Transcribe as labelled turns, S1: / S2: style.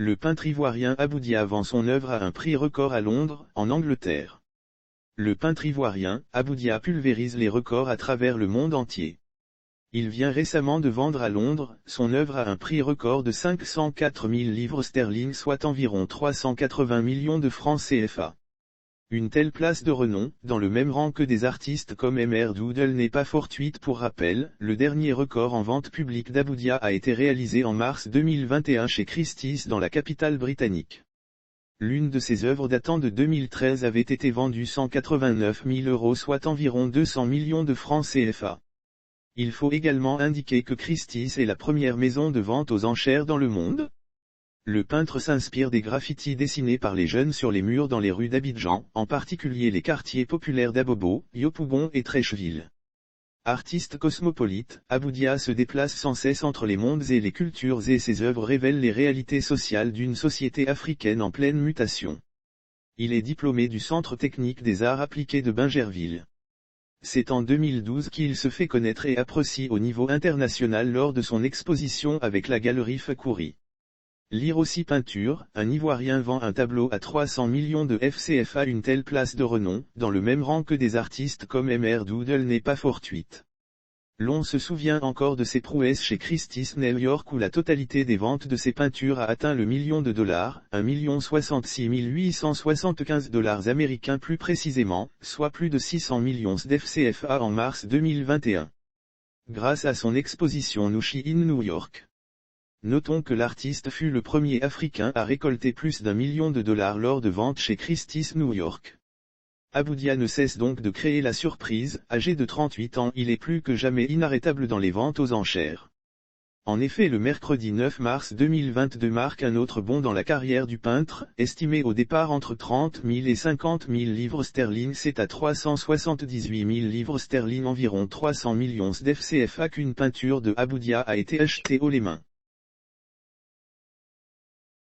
S1: Le peintre ivoirien Aboudia vend son œuvre à un prix record à Londres, en Angleterre. Le peintre ivoirien, Aboudia pulvérise les records à travers le monde entier. Il vient récemment de vendre à Londres, son œuvre à un prix record de 504 000 livres sterling soit environ 380 millions de francs CFA. Une telle place de renom, dans le même rang que des artistes comme Mr Doodle n'est pas fortuite. Pour rappel, le dernier record en vente publique d'Aboudia a été réalisé en mars 2021 chez Christie's dans la capitale britannique. L'une de ses œuvres datant de 2013 avait été vendue 189 000 €, soit environ 200 millions de francs CFA. Il faut également indiquer que Christie's est la première maison de vente aux enchères dans le monde. Le peintre s'inspire des graffitis dessinés par les jeunes sur les murs dans les rues d'Abidjan, en particulier les quartiers populaires d'Abobo, Yopougon et Treichville. Artiste cosmopolite, Aboudia se déplace sans cesse entre les mondes et les cultures et ses œuvres révèlent les réalités sociales d'une société africaine en pleine mutation. Il est diplômé du Centre technique des arts appliqués de Bingerville. C'est en 2012 qu'il se fait connaître et apprécie au niveau international lors de son exposition avec la galerie Fakouri. Lire aussi peinture, un Ivoirien vend un tableau à 300 millions de FCFA. Une telle place de renom, dans le même rang que des artistes comme Mr Doodle n'est pas fortuite. L'on se souvient encore de ses prouesses chez Christie's New York où la totalité des ventes de ses peintures a atteint le $1 million, 1 066 875 $ américains plus précisément, soit plus de 600 millions d'FCFA en mars 2021. Grâce à son exposition Nushi in New York. Notons que l'artiste fut le premier Africain à récolter plus d'1 million de dollars lors de ventes chez Christie's New York. Aboudia ne cesse donc de créer la surprise, âgé de 38 ans il est plus que jamais inarrêtable dans les ventes aux enchères. En effet le mercredi 9 mars 2022 marque un autre bond dans la carrière du peintre, estimé au départ entre 30 000 et 50 000 livres sterling. C'est à 378 000 livres sterling environ 300 millions d'FCFA qu'une peinture de Aboudia a été achetée haut les mains.